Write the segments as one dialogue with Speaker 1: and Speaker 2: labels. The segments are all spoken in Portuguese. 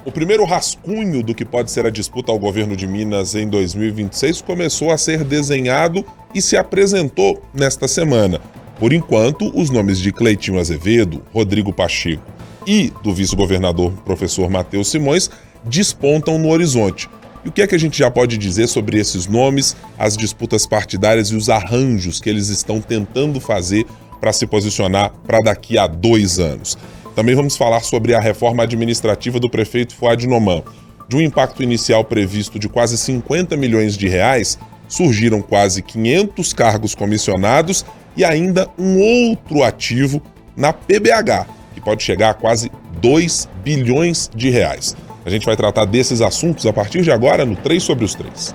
Speaker 1: O primeiro rascunho do que pode ser a disputa ao governo de Minas em 2026 começou a ser desenhado e se apresentou nesta semana. Por enquanto, os nomes de Cleitinho Azevedo, Rodrigo Pacheco e do vice-governador professor Matheus Simões despontam no horizonte. E o que é que a gente já pode dizer sobre esses nomes, as disputas partidárias e os arranjos que eles estão tentando fazer para se posicionar para daqui a 2 anos? Também vamos falar sobre a reforma administrativa do prefeito Fuad Noman. De um impacto inicial previsto de quase 50 milhões de reais, surgiram quase 500 cargos comissionados e ainda um outro ativo na PBH, que pode chegar a quase 2 bilhões de reais. A gente vai tratar desses assuntos a partir de agora no 3 sobre os 3.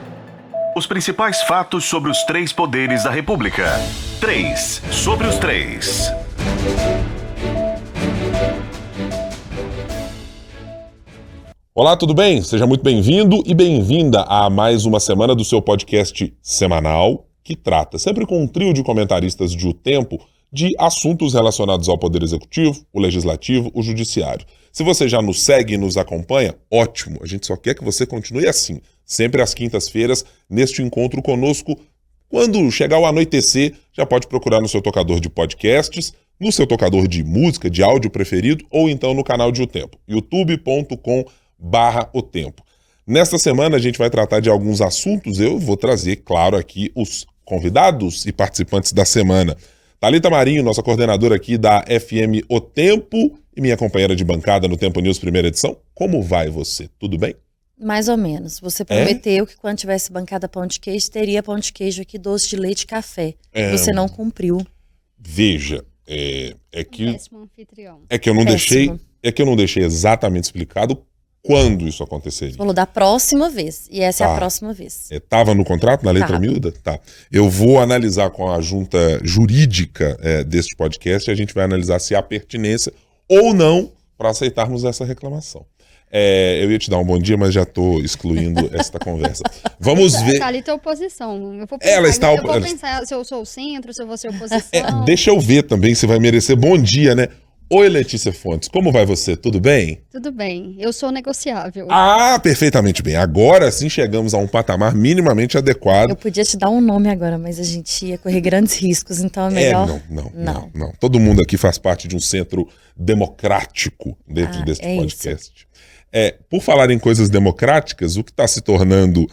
Speaker 2: Os principais fatos sobre os 3 poderes da República. 3 sobre os 3.
Speaker 1: Olá, tudo bem? Seja muito bem-vindo e bem-vinda a mais uma semana do seu podcast semanal, que trata, sempre com um trio de comentaristas de O Tempo, de assuntos relacionados ao Poder Executivo, o Legislativo, o Judiciário. Se você já nos segue e nos acompanha, ótimo, a gente só quer que você continue assim, sempre às quintas-feiras, neste encontro conosco. Quando chegar o anoitecer, já pode procurar no seu tocador de podcasts, no seu tocador de música, de áudio preferido, ou então no canal de O Tempo, youtube.com/O Tempo. Nesta semana a gente vai tratar de alguns assuntos, eu vou trazer, claro, aqui os convidados e participantes da semana. Thalita Marinho, nossa coordenadora aqui da FM O Tempo e minha companheira de bancada no Tempo News primeira edição. Como vai você? Tudo bem?
Speaker 3: Mais ou menos. Você prometeu que quando tivesse bancada pão de queijo, teria pão de queijo aqui, doce de leite e café. Você não cumpriu.
Speaker 1: Veja,
Speaker 4: Péssimo anfitrião.
Speaker 1: É que eu não deixei exatamente explicado quando isso aconteceria.
Speaker 3: Você falou da próxima vez, e essa é a próxima vez.
Speaker 1: Estava no contrato, na letra miúda? Tá. Eu vou analisar com a junta jurídica deste podcast e a gente vai analisar se há pertinência ou não para aceitarmos essa reclamação. Eu ia te dar um bom dia, mas já estou excluindo esta conversa. Vamos ver.
Speaker 4: Tá ali tua oposição. Eu vou pensar se eu sou o centro, se eu vou ser oposição.
Speaker 1: Deixa eu ver também se vai merecer bom dia, né? Oi, Letícia Fontes, como vai você? Tudo bem?
Speaker 4: Tudo bem, eu sou negociável.
Speaker 1: Ah, perfeitamente bem. Agora sim chegamos a um patamar minimamente adequado.
Speaker 3: Eu podia te dar um nome agora, mas a gente ia correr grandes riscos, então é melhor...
Speaker 1: Não. Todo mundo aqui faz parte de um centro democrático dentro deste podcast. Por falar em coisas democráticas, o que está se tornando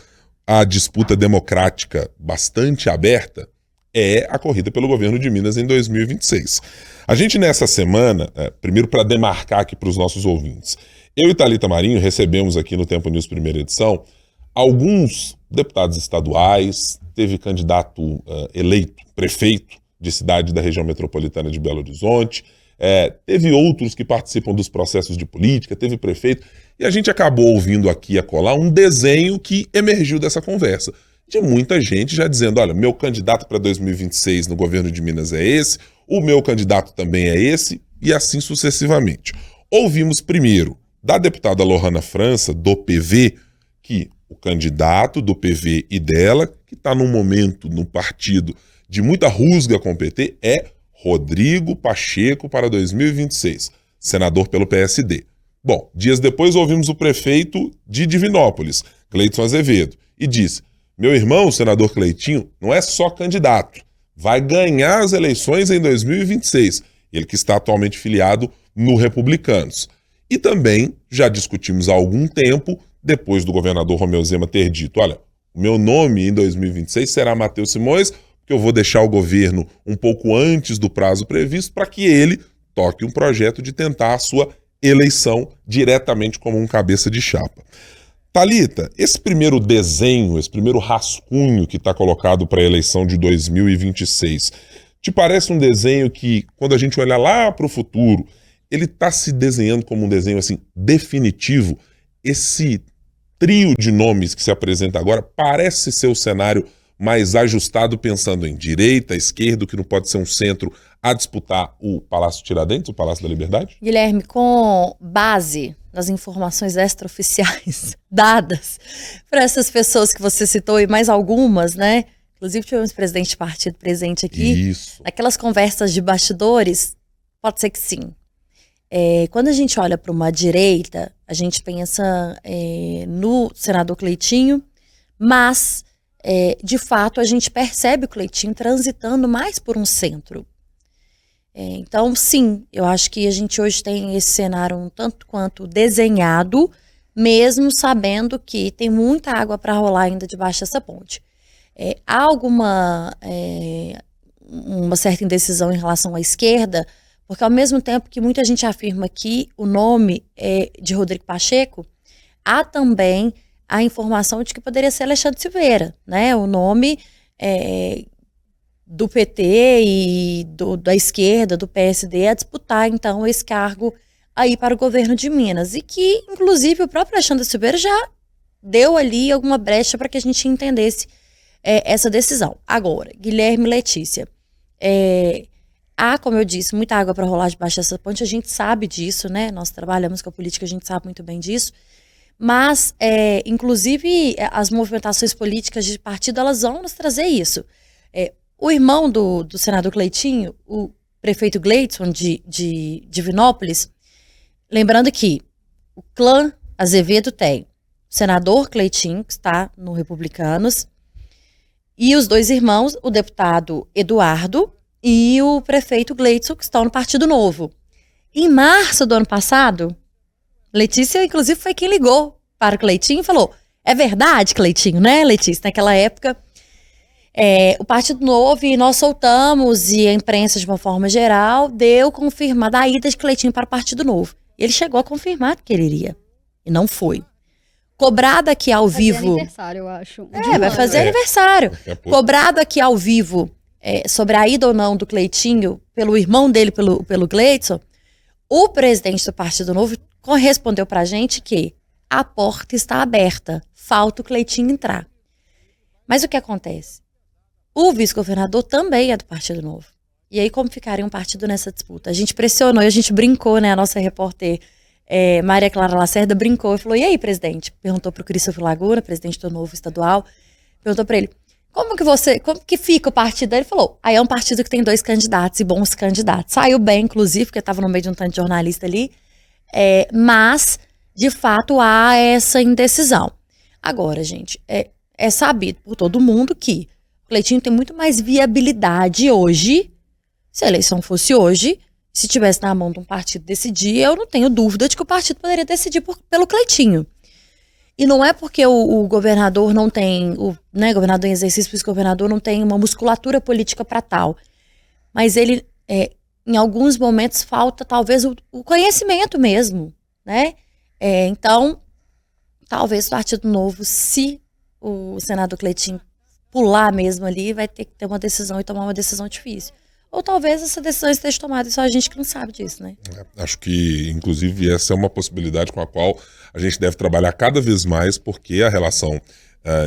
Speaker 1: a disputa democrática bastante aberta é a corrida pelo governo de Minas em 2026. A gente nessa semana, primeiro para demarcar aqui para os nossos ouvintes, eu e Thalita Marinho recebemos aqui no Tempo News primeira edição alguns deputados estaduais, teve candidato eleito, prefeito de cidade da região metropolitana de Belo Horizonte, teve outros que participam dos processos de política, teve prefeito, e a gente acabou ouvindo aqui e acolá um desenho que emergiu dessa conversa, de muita gente já dizendo, olha, meu candidato para 2026 no governo de Minas é esse, o meu candidato também é esse, e assim sucessivamente. Ouvimos primeiro da deputada Lohana França, do PV, que o candidato do PV e dela, que está num momento no partido de muita rusga com o PT, é Rodrigo Pacheco para 2026, senador pelo PSD. Bom, dias depois ouvimos o prefeito de Divinópolis, Cleitinho Azevedo, e disse, meu irmão, o senador Cleitinho, não é só candidato, vai ganhar as eleições em 2026, ele que está atualmente filiado no Republicanos. E também já discutimos há algum tempo, depois do governador Romeu Zema ter dito, olha, o meu nome em 2026 será Matheus Simões, porque eu vou deixar o governo um pouco antes do prazo previsto para que ele toque um projeto de tentar a sua eleição diretamente como um cabeça de chapa. Thalita, esse primeiro desenho, esse primeiro rascunho que está colocado para a eleição de 2026, te parece um desenho que, quando a gente olhar lá para o futuro, ele está se desenhando como um desenho assim definitivo? Esse trio de nomes que se apresenta agora parece ser o cenário mais ajustado, pensando em direita, esquerda, que não pode ser um centro a disputar o Palácio Tiradentes, o Palácio da Liberdade?
Speaker 3: Guilherme, com base nas informações extraoficiais dadas para essas pessoas que você citou e mais algumas, né? Inclusive tivemos presidente de partido presente aqui.
Speaker 1: Isso.
Speaker 3: Aquelas conversas de bastidores, pode ser que sim. quando a gente olha para uma direita, a gente pensa no senador Cleitinho, mas, de fato, a gente percebe o Cleitinho transitando mais por um centro. Então, sim, eu acho que a gente hoje tem esse cenário um tanto quanto desenhado, mesmo sabendo que tem muita água para rolar ainda debaixo dessa ponte. Há uma certa indecisão em relação à esquerda, porque ao mesmo tempo que muita gente afirma que o nome é de Rodrigo Pacheco, há também a informação de que poderia ser Alexandre Silveira, né? O nome do PT e da esquerda, do PSD, a disputar, então, esse cargo aí para o governo de Minas. E que, inclusive, o próprio Alexandre Silveira já deu ali alguma brecha para que a gente entendesse essa decisão. Agora, Guilherme e Letícia, há, como eu disse, muita água para rolar debaixo dessa ponte, a gente sabe disso, né? Nós trabalhamos com a política, a gente sabe muito bem disso. Mas, inclusive, as movimentações políticas de partido, elas vão nos trazer isso. O irmão do senador Cleitinho, o prefeito Gleidson de Divinópolis, lembrando que o clã Azevedo tem o senador Cleitinho, que está no Republicanos, e os dois irmãos, o deputado Eduardo e o prefeito Gleidson, que estão no Partido Novo. Em março do ano passado, Letícia, inclusive, foi quem ligou para o Cleitinho e falou: é verdade, Cleitinho, né, Letícia? Naquela época, o Partido Novo, e nós soltamos, e a imprensa, de uma forma geral, deu confirmada a ida de Cleitinho para o Partido Novo. Ele chegou a confirmar que ele iria, e não foi. Cobrado aqui ao vivo... Vai fazer
Speaker 4: aniversário, eu acho.
Speaker 3: Vai fazer aniversário. Cobrado aqui ao vivo sobre a ida ou não do Cleitinho, pelo irmão dele, pelo Gleidson, o presidente do Partido Novo respondeu pra gente que a porta está aberta, falta o Cleitinho entrar. Mas o que acontece? O vice-governador também é do Partido Novo. E aí, como ficaria um partido nessa disputa? A gente pressionou e a gente brincou, né? A nossa repórter Maria Clara Lacerda brincou e falou: e aí, presidente? Perguntou pro Christopher Laguna, presidente do Novo Estadual, perguntou pra ele: como que fica o partido? Aí ele falou: aí é um partido que tem 2 candidatos e bons candidatos. Saiu bem, inclusive, porque estava no meio de um tanto de jornalista ali. Mas, de fato, há essa indecisão. Agora, gente, é sabido por todo mundo que o Cleitinho tem muito mais viabilidade hoje. Se a eleição fosse hoje, se tivesse na mão de um partido decidir, eu não tenho dúvida de que o partido poderia decidir pelo Cleitinho. E não é porque o governador não tem, governador em exercício, vice-governador não tem uma musculatura política para tal. Mas ele, em alguns momentos, falta talvez o conhecimento mesmo, né? Então, talvez o Partido Novo, se o senador Cleitinho pular mesmo ali, vai ter que ter uma decisão e tomar uma decisão difícil. Ou talvez essa decisão esteja tomada e só a gente que não sabe disso, né?
Speaker 1: Acho que, inclusive, essa é uma possibilidade com a qual a gente deve trabalhar cada vez mais, porque a relação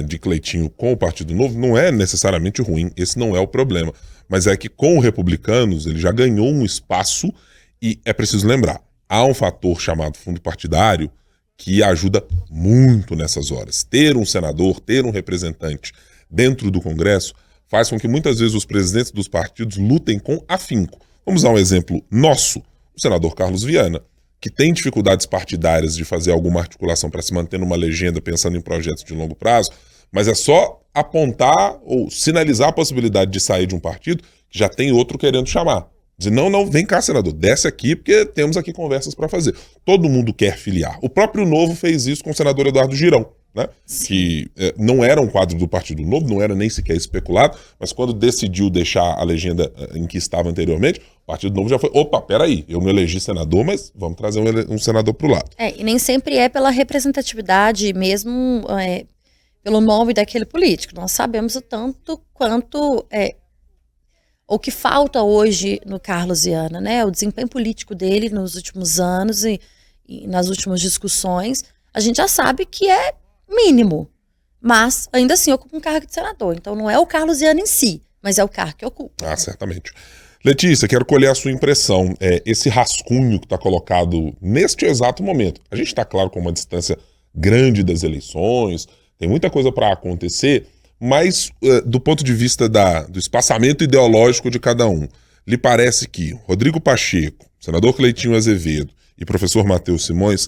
Speaker 1: de Cleitinho com o Partido Novo não é necessariamente ruim, esse não é o problema. Mas é que com os republicanos ele já ganhou um espaço e é preciso lembrar, há um fator chamado fundo partidário que ajuda muito nessas horas. Ter um senador, ter um representante dentro do Congresso faz com que muitas vezes os presidentes dos partidos lutem com afinco. Vamos dar um exemplo nosso, o senador Carlos Viana, que tem dificuldades partidárias de fazer alguma articulação para se manter numa legenda pensando em projetos de longo prazo, mas é só apontar ou sinalizar a possibilidade de sair de um partido que já tem outro querendo chamar. Dizer, não, vem cá, senador, desce aqui porque temos aqui conversas para fazer. Todo mundo quer filiar. O próprio Novo fez isso com o senador Eduardo Girão, né? Que não era um quadro do Partido Novo, não era nem sequer especulado, mas quando decidiu deixar a legenda em que estava anteriormente, o Partido Novo já foi, opa, peraí, eu me elegi senador, mas vamos trazer um senador pro lado.
Speaker 3: E nem sempre é pela representatividade, mesmo pelo nome daquele político. Nós sabemos o tanto quanto o que falta hoje no Carlos Viana, né? O desempenho político dele nos últimos anos e nas últimas discussões, a gente já sabe que é mínimo, mas ainda assim ocupa um cargo de senador. Então não é o Carlos Viana em si, mas é o cargo que ocupa.
Speaker 1: Certamente. Letícia, quero colher a sua impressão. Esse rascunho que está colocado neste exato momento. A gente está, claro, com uma distância grande das eleições, tem muita coisa para acontecer, mas do ponto de vista do espaçamento ideológico de cada um, lhe parece que Rodrigo Pacheco, senador Cleitinho Azevedo e professor Matheus Simões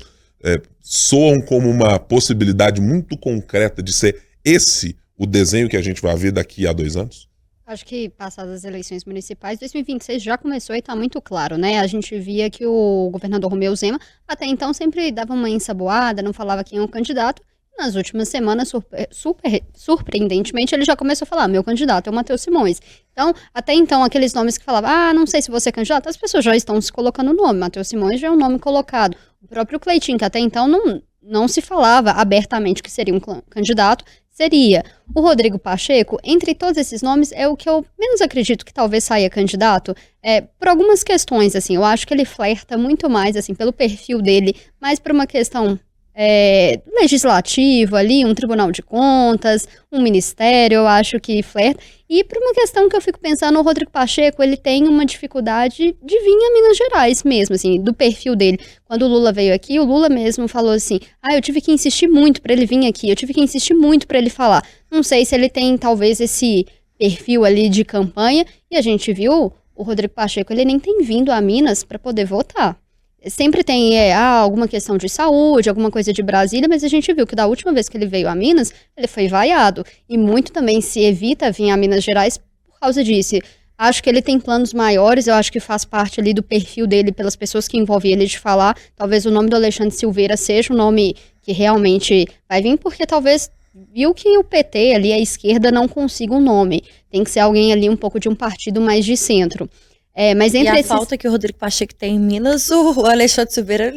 Speaker 1: soam como uma possibilidade muito concreta de ser esse o desenho que a gente vai ver daqui a 2 anos?
Speaker 4: Acho que passadas as eleições municipais, 2026 já começou e está muito claro, né? A gente via que o governador Romeu Zema até então sempre dava uma ensaboada, não falava quem é o candidato. Nas últimas semanas, surpreendentemente, ele já começou a falar, meu candidato é o Matheus Simões. Então, até então, aqueles nomes que falavam, não sei se você é candidato, as pessoas já estão se colocando o nome. Matheus Simões já é um nome colocado. O próprio Cleitinho, que até então não se falava abertamente que seria um candidato, seria. O Rodrigo Pacheco, entre todos esses nomes, é o que eu menos acredito que talvez saia candidato, por algumas questões, assim, eu acho que ele flerta muito mais, assim, pelo perfil dele, mais por uma questão legislativo ali, um tribunal de contas, um ministério, eu acho que flerta. E por uma questão que eu fico pensando, o Rodrigo Pacheco, ele tem uma dificuldade de vir a Minas Gerais mesmo, assim, do perfil dele. Quando o Lula veio aqui, o Lula mesmo falou assim, eu tive que insistir muito para ele vir aqui, eu tive que insistir muito para ele falar. Não sei se ele tem, talvez, esse perfil ali de campanha, e a gente viu, o Rodrigo Pacheco, ele nem tem vindo a Minas para poder votar. Sempre tem alguma questão de saúde, alguma coisa de Brasília, mas a gente viu que da última vez que ele veio a Minas, ele foi vaiado. E muito também se evita vir a Minas Gerais por causa disso. Acho que ele tem planos maiores, eu acho que faz parte ali do perfil dele, pelas pessoas que envolvem ele de falar. Talvez o nome do Alexandre Silveira seja o nome que realmente vai vir, porque talvez viu que o PT ali, a esquerda, não consiga um nome. Tem que ser alguém ali um pouco de um partido mais de centro. Mas entre
Speaker 3: a falta que o Rodrigo Pacheco tem em Minas, o Alexandre Silveira,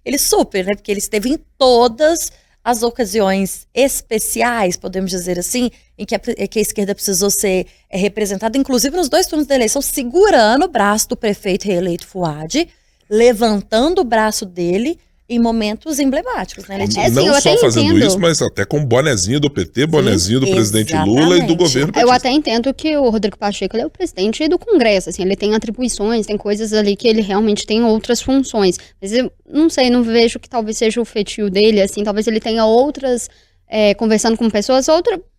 Speaker 3: ele super, né? Porque ele esteve em todas as ocasiões especiais, podemos dizer assim, em que a esquerda precisou ser representada, inclusive nos 2 turnos da eleição, segurando o braço do prefeito reeleito Fouad, levantando o braço dele em momentos emblemáticos, né, Letícia?
Speaker 1: Não só fazendo isso, mas até com bonezinho do PT, bonezinho do presidente Lula e do governo petista.
Speaker 4: Eu até entendo que o Rodrigo Pacheco, ele é o presidente do Congresso, assim, ele tem atribuições, tem coisas ali que ele realmente tem outras funções, mas eu não sei, não vejo que talvez seja o feitio dele, assim, talvez ele tenha outras, conversando com pessoas,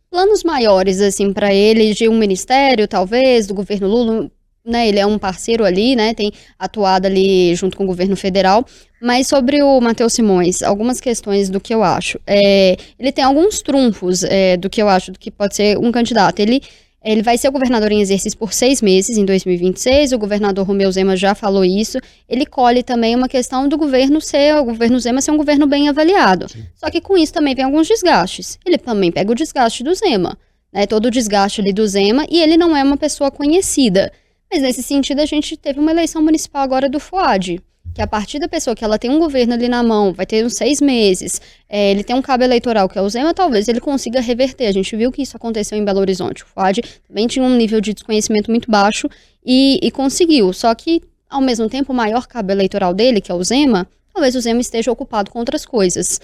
Speaker 4: planos maiores, assim, para ele, de um ministério, talvez, do governo Lula, né, ele é um parceiro ali, né, tem atuado ali junto com o governo federal, mas sobre o Matheus Simões, algumas questões do que eu acho. Ele tem alguns trunfos do que eu acho do que pode ser um candidato. Ele vai ser o governador em exercício por 6 meses, em 2026, o governador Romeu Zema já falou isso. Ele colhe também uma questão do governo Zema ser um governo bem avaliado. Sim. Só que com isso também vem alguns desgastes. Ele também pega o desgaste do Zema, né, todo o desgaste ali do Zema, e ele não é uma pessoa conhecida. Mas nesse sentido a gente teve uma eleição municipal agora do Fouad, que a partir da pessoa que ela tem um governo ali na mão, vai ter uns 6 meses, ele tem um cabo eleitoral que é o Zema, talvez ele consiga reverter. A gente viu que isso aconteceu em Belo Horizonte. O Fouad também tinha um nível de desconhecimento muito baixo e conseguiu. Só que, ao mesmo tempo, o maior cabo eleitoral dele, que é o Zema, talvez o Zema esteja ocupado com outras coisas.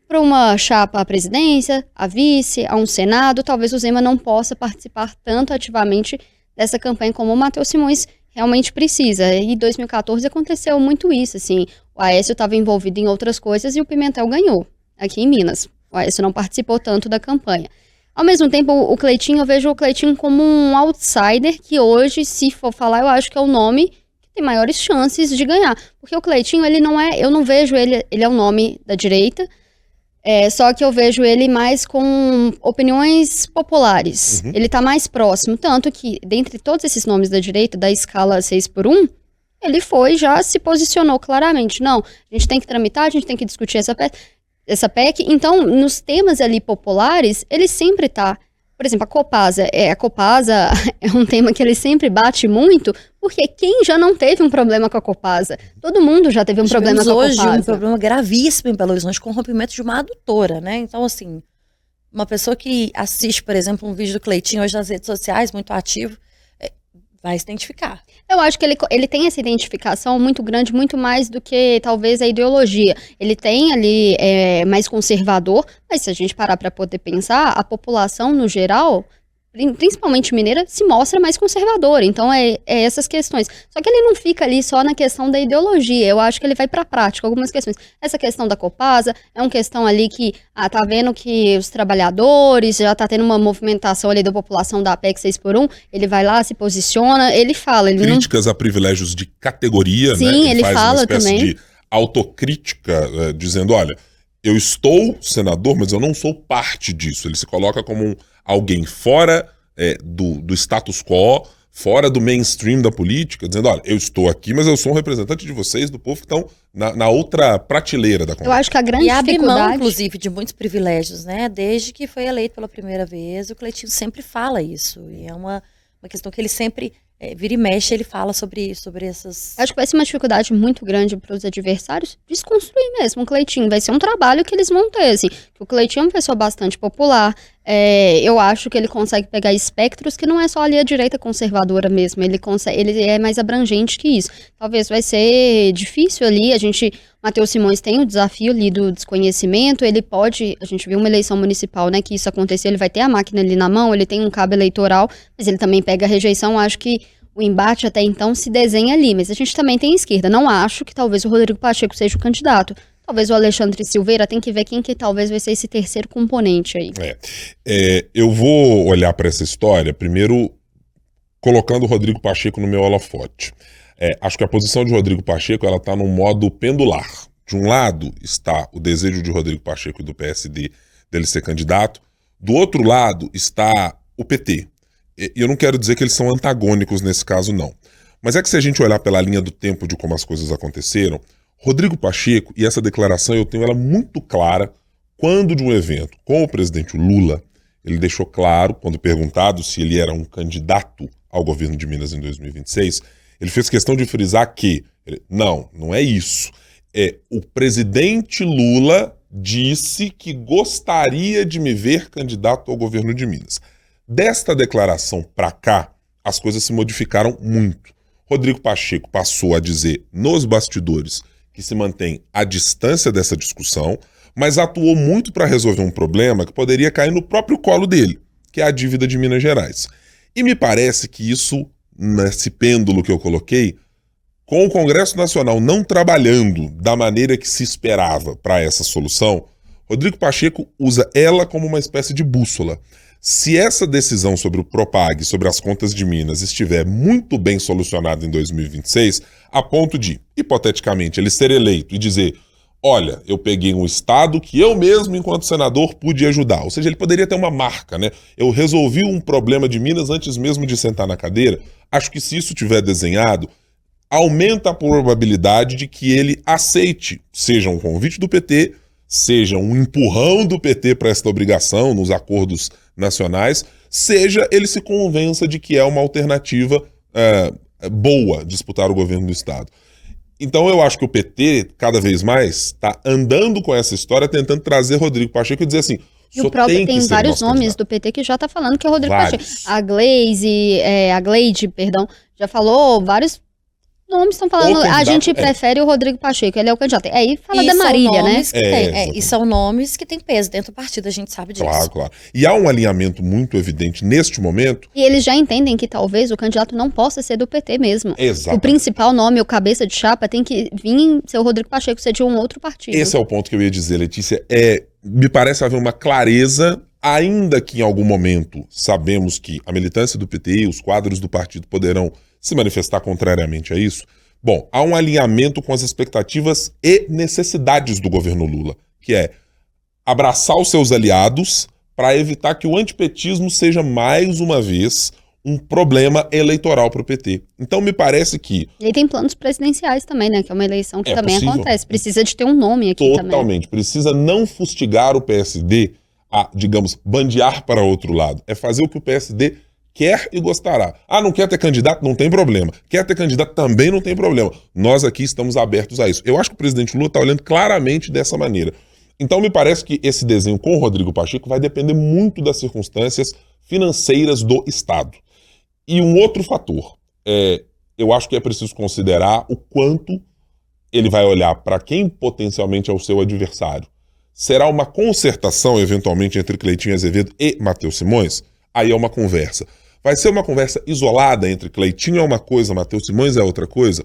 Speaker 4: Para uma chapa à presidência, a vice, a um senado, talvez o Zema não possa participar tanto ativamente dessa campanha como o Matheus Simões realmente precisa. E em 2014 aconteceu muito isso, assim, o Aécio estava envolvido em outras coisas e o Pimentel ganhou, aqui em Minas. O Aécio não participou tanto da campanha. Ao mesmo tempo, o Cleitinho, eu vejo o Cleitinho como um outsider, que hoje, se for falar, eu acho que é o nome que tem maiores chances de ganhar. Porque o Cleitinho, ele não é, eu não vejo ele é um nome da direita, só que eu vejo ele mais com opiniões populares. Uhum. Ele está mais próximo, tanto que, dentre todos esses nomes da direita, da escala 6x1, ele já se posicionou claramente. Não, a gente tem que tramitar, a gente tem que discutir essa PEC. Então, nos temas ali populares, ele sempre está. Por exemplo, a Copasa é um tema que ele sempre bate muito, porque quem já não teve um problema com a Copasa? Todo mundo já teve um problema com a Copasa.
Speaker 3: Hoje um problema gravíssimo em Belo Horizonte com o rompimento de uma adutora, né? Então, assim, uma pessoa que assiste, por exemplo, um vídeo do Cleitinho hoje nas redes sociais, muito ativo, vai se identificar.
Speaker 4: Eu acho que ele tem essa identificação muito grande, muito mais do que talvez a ideologia. Ele tem ali mais conservador, mas se a gente parar para poder pensar, a população no geral principalmente mineira, se mostra mais conservadora. Então, é essas questões. Só que ele não fica ali só na questão da ideologia. Eu acho que ele vai para a prática, algumas questões. Essa questão da Copasa é uma questão ali que tá vendo que os trabalhadores, já tá tendo uma movimentação ali da população da PEC 6x1, ele vai lá, se posiciona, ele fala. Ele
Speaker 1: Críticas a privilégios de categoria,
Speaker 4: Sim,
Speaker 1: né?
Speaker 4: ele
Speaker 1: faz
Speaker 4: fala
Speaker 1: uma espécie
Speaker 4: também.
Speaker 1: de autocrítica, dizendo, olha, eu estou senador, mas eu não sou parte disso. Ele se coloca como alguém fora do status quo, fora do mainstream da política, dizendo, olha, eu estou aqui, mas eu sou um representante de vocês, do povo que estão na outra prateleira da conversa.
Speaker 4: Eu acho que a grande
Speaker 3: E abre
Speaker 4: dificuldade...
Speaker 3: mão, inclusive, de muitos privilégios, né? Desde que foi eleito pela primeira vez, o Cleitinho sempre fala isso. E é uma questão que ele sempre... vira e mexe, ele fala sobre essas...
Speaker 4: Acho que vai ser uma dificuldade muito grande para os adversários desconstruir mesmo o Cleitinho. Vai ser um trabalho que eles vão ter, assim. Que o Cleitinho é uma pessoa bastante popular. Eu acho que ele consegue pegar espectros que não é só ali a direita conservadora mesmo. Ele é mais abrangente que isso. Talvez vai ser difícil ali. Matheus Simões tem o desafio ali do desconhecimento. Ele pode... A gente viu uma eleição municipal, né? Que isso aconteceu. Ele vai ter a máquina ali na mão. Ele tem um cabo eleitoral. Mas ele também pega a rejeição. Acho que o embate até então se desenha ali, mas a gente também tem esquerda. Não acho que talvez o Rodrigo Pacheco seja o candidato. Talvez o Alexandre Silveira, tem que ver quem que talvez vai ser esse terceiro componente aí.
Speaker 1: Eu vou olhar para essa história, primeiro colocando o Rodrigo Pacheco no meu holofote. Acho que a posição de Rodrigo Pacheco ela está num modo pendular. De um lado está o desejo de Rodrigo Pacheco e do PSD dele ser candidato. Do outro lado está o PT. E eu não quero dizer que eles são antagônicos nesse caso, não. Mas é que se a gente olhar pela linha do tempo de como as coisas aconteceram, Rodrigo Pacheco, e essa declaração eu tenho ela muito clara, quando de um evento com o presidente Lula, ele deixou claro, quando perguntado se ele era um candidato ao governo de Minas em 2026, ele fez questão de frisar que, não é isso. O presidente Lula disse que gostaria de me ver candidato ao governo de Minas. Desta declaração para cá, as coisas se modificaram muito. Rodrigo Pacheco passou a dizer nos bastidores que se mantém à distância dessa discussão, mas atuou muito para resolver um problema que poderia cair no próprio colo dele, que é a dívida de Minas Gerais. E me parece que isso, nesse pêndulo que eu coloquei, com o Congresso Nacional não trabalhando da maneira que se esperava para essa solução, Rodrigo Pacheco usa ela como uma espécie de bússola. Se essa decisão sobre o Propag, sobre as contas de Minas, estiver muito bem solucionada em 2026, a ponto de, hipoteticamente, ele ser eleito e dizer, olha, eu peguei um estado que eu mesmo, enquanto senador, pude ajudar. Ou seja, ele poderia ter uma marca, né? Eu resolvi um problema de Minas antes mesmo de sentar na cadeira. Acho que se isso tiver desenhado, aumenta a probabilidade de que ele aceite, seja um convite do PT, seja um empurrão do PT para esta obrigação nos acordos nacionais, seja ele se convença de que é uma alternativa boa disputar o governo do Estado. Então eu acho que o PT, cada vez mais, está andando com essa história, tentando trazer Rodrigo Pacheco e dizer assim,
Speaker 4: e o próprio tem vários nomes do PT que já está falando que é o Rodrigo Pacheco. A Gleide, já falou vários nomes, estão falando, a gente prefere o Rodrigo Pacheco, ele é o candidato. Aí fala da Marília, né?
Speaker 3: E são nomes que têm peso dentro do partido, a gente sabe disso.
Speaker 1: Claro. E há um alinhamento muito evidente neste momento.
Speaker 4: E eles já entendem que talvez o candidato não possa ser do PT mesmo.
Speaker 1: Exato.
Speaker 4: O principal nome, o cabeça de chapa, tem que vir ser o Rodrigo Pacheco, ser de um outro partido.
Speaker 1: Esse é o ponto que eu ia dizer, Letícia. Me parece haver uma clareza, ainda que em algum momento sabemos que a militância do PT e os quadros do partido poderão se manifestar contrariamente a isso. Bom, há um alinhamento com as expectativas e necessidades do governo Lula, que é abraçar os seus aliados para evitar que o antipetismo seja mais uma vez um problema eleitoral para o PT. Então me parece que...
Speaker 4: E tem planos presidenciais também, né? Que é uma eleição que também
Speaker 1: possível.
Speaker 4: Acontece. Precisa de ter um nome aqui também.
Speaker 1: Totalmente. Precisa não fustigar o PSD a, digamos, bandear para outro lado. É fazer o que o PSD quer e gostará. Não quer ter candidato? Não tem problema. Quer ter candidato? Também não tem problema. Nós aqui estamos abertos a isso. Eu acho que o presidente Lula está olhando claramente dessa maneira. Então me parece que esse desenho com o Rodrigo Pacheco vai depender muito das circunstâncias financeiras do Estado. E um outro fator, eu acho que é preciso considerar o quanto ele vai olhar para quem potencialmente é o seu adversário. Será uma concertação, eventualmente, entre Cleitinho Azevedo e Matheus Simões? aí é uma conversa. Vai ser uma conversa isolada entre Cleitinho é uma coisa, Matheus Simões é outra coisa?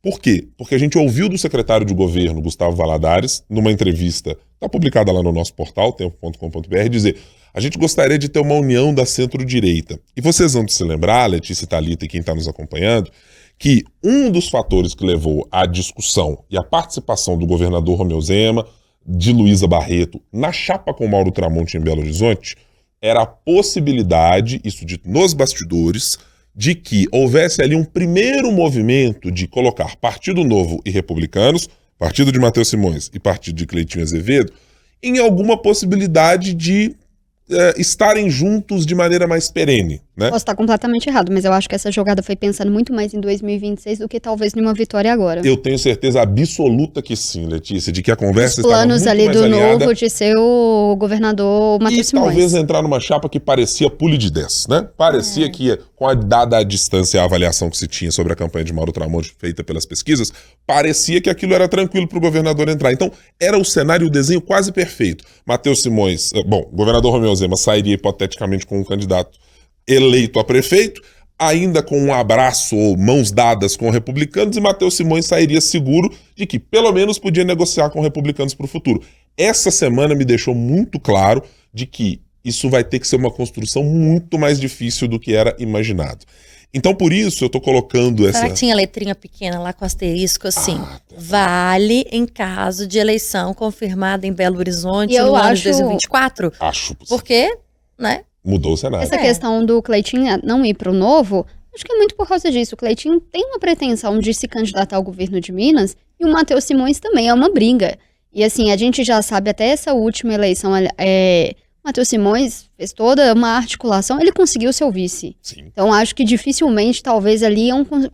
Speaker 1: Por quê? Porque a gente ouviu do secretário de governo, Gustavo Valadares, numa entrevista, está publicada lá no nosso portal, tempo.com.br, dizer: a gente gostaria de ter uma união da centro-direita. E vocês vão se lembrar, Letícia, Thalita e quem está nos acompanhando, que um dos fatores que levou à discussão e à participação do governador Romeu Zema, de Luísa Barreto, na chapa com Mauro Tramonte em Belo Horizonte, era a possibilidade, isso dito nos bastidores, de que houvesse ali um primeiro movimento de colocar Partido Novo e Republicanos, partido de Matheus Simões e partido de Cleitinho Azevedo, em alguma possibilidade de estarem juntos de maneira mais perene, né?
Speaker 4: Posso estar completamente errado, mas eu acho que essa jogada foi pensando muito mais em 2026 do que talvez numa vitória agora.
Speaker 1: Eu tenho certeza absoluta que sim, Letícia, de que a conversa
Speaker 4: os planos
Speaker 1: estava muito
Speaker 4: ali
Speaker 1: mais
Speaker 4: do
Speaker 1: alinhada,
Speaker 4: Novo de ser o governador Matheus Simões.
Speaker 1: e talvez entrar numa chapa que parecia pule de 10, né? Parecia que, dada a distância, a avaliação que se tinha sobre a campanha de Mauro Tramonte feita pelas pesquisas, parecia que aquilo era tranquilo para o governador entrar. Então, era o cenário, o desenho quase perfeito. Matheus Simões, o governador Romeu Zema sairia hipoteticamente com um candidato eleito a prefeito, ainda com um abraço ou mãos dadas com republicanos, e Matheus Simões sairia seguro de que pelo menos podia negociar com republicanos para o futuro. Essa semana me deixou muito claro de que isso vai ter que ser uma construção muito mais difícil do que era imaginado. Então, por isso, eu estou colocando essa...
Speaker 3: Será que tinha letrinha pequena lá com asterisco assim? Vale em caso de eleição confirmada em Belo Horizonte no ano de 2024?
Speaker 1: Acho.
Speaker 3: Porque, né?
Speaker 1: Mudou o cenário.
Speaker 4: Essa questão do Cleitinho não ir para o Novo, acho que é muito por causa disso. O Cleitinho tem uma pretensão de se candidatar ao governo de Minas e o Matheus Simões também é uma briga. E assim, a gente já sabe até essa última eleição, Matheus Simões fez toda uma articulação, ele conseguiu seu vice.
Speaker 1: Sim.
Speaker 4: Então acho que dificilmente, talvez ali,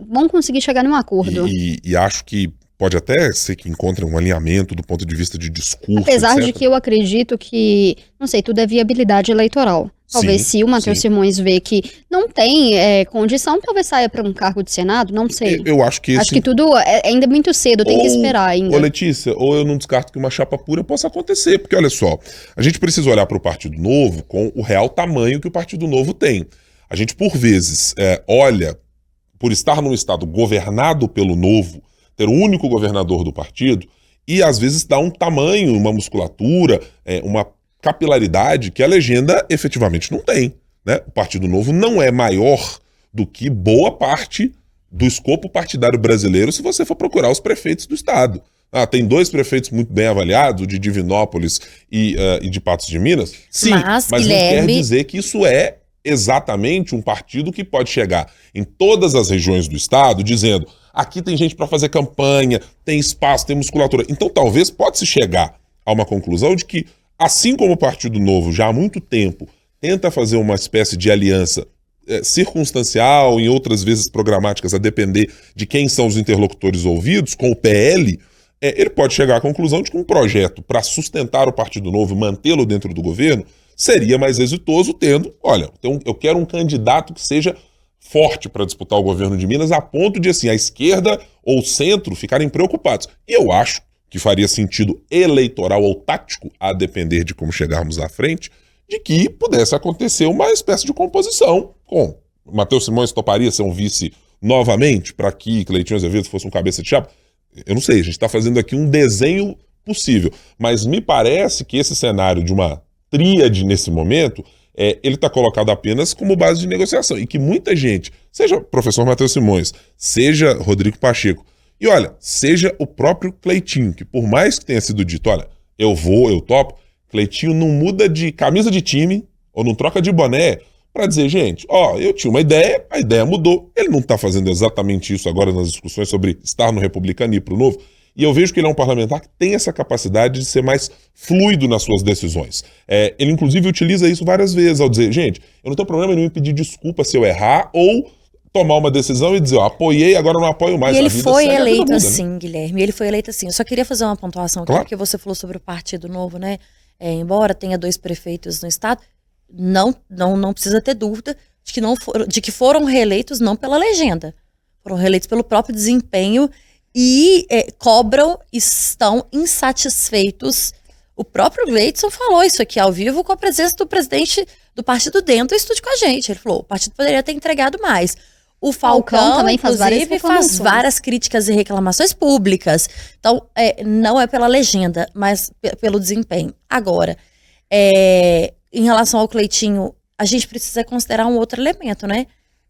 Speaker 4: vão conseguir chegar num acordo.
Speaker 1: E acho que pode até ser que encontrem um alinhamento do ponto de vista de discurso,
Speaker 4: apesar
Speaker 1: etc.
Speaker 4: de que eu acredito que, não sei, tudo é viabilidade eleitoral. Talvez se o Matheus Simões vê que não tem condição, talvez saia para um cargo de Senado, não sei.
Speaker 1: Eu acho que
Speaker 4: Acho que tudo é ainda muito cedo, tem que esperar ainda.
Speaker 1: Ô Letícia, ou eu não descarto que uma chapa pura possa acontecer, porque olha só, a gente precisa olhar para o Partido Novo com o real tamanho que o Partido Novo tem. A gente, por vezes, olha, por estar num estado governado pelo Novo, ter o único governador do partido, e às vezes dá um tamanho, uma musculatura, uma capilaridade que a legenda efetivamente não tem, né? O Partido Novo não é maior do que boa parte do escopo partidário brasileiro se você for procurar os prefeitos do estado. Tem 2 prefeitos muito bem avaliados, o de Divinópolis e de Patos de Minas. Sim, mas Guilherme... não quer dizer que isso é exatamente um partido que pode chegar em todas as regiões do estado dizendo: aqui tem gente para fazer campanha, tem espaço, tem musculatura. Então talvez pode-se chegar a uma conclusão de que, assim como o Partido Novo já há muito tempo tenta fazer uma espécie de aliança circunstancial, em outras vezes programáticas, a depender de quem são os interlocutores ouvidos, com o PL, ele pode chegar à conclusão de que um projeto para sustentar o Partido Novo, mantê-lo dentro do governo, seria mais exitoso tendo, olha, eu quero um candidato que seja forte para disputar o governo de Minas, a ponto de, assim, a esquerda ou o centro ficarem preocupados. E eu acho que faria sentido eleitoral ou tático, a depender de como chegarmos à frente, de que pudesse acontecer uma espécie de composição com Matheus Simões toparia ser um vice novamente para que Cleitinho Azevedo fosse um cabeça de chapa. Eu não sei, a gente está fazendo aqui um desenho possível, mas me parece que esse cenário de uma tríade nesse momento, ele está colocado apenas como base de negociação, e que muita gente, seja o professor Matheus Simões, seja Rodrigo Pacheco, e olha, seja o próprio Cleitinho, que por mais que tenha sido dito, olha, eu topo, Cleitinho não muda de camisa de time, ou não troca de boné, para dizer, gente, eu tinha uma ideia, a ideia mudou, ele não está fazendo exatamente isso agora nas discussões sobre estar no Republicano e ir para o Novo, e eu vejo que ele é um parlamentar que tem essa capacidade de ser mais fluido nas suas decisões. Ele, inclusive, utiliza isso várias vezes ao dizer, gente, eu não tenho problema nenhum em pedir desculpa se eu errar, ou tomar uma decisão e dizer, apoiei, agora não apoio mais.
Speaker 3: E ele foi eleito assim, Guilherme, ele foi eleito assim. Eu só queria fazer uma pontuação aqui, porque você falou sobre o Partido Novo, né? Embora tenha 2 prefeitos no estado, não precisa ter dúvida de que foram reeleitos não pela legenda, foram reeleitos pelo próprio desempenho e estão insatisfeitos. O próprio Gleidson falou isso aqui ao vivo com a presença do presidente do partido dentro estude com a gente. Ele falou, o partido poderia ter entregado mais. O Falcão também faz várias críticas e reclamações públicas. Então, não é pela legenda, mas pelo desempenho. Agora, em relação ao Cleitinho, a gente precisa considerar um outro elemento, né?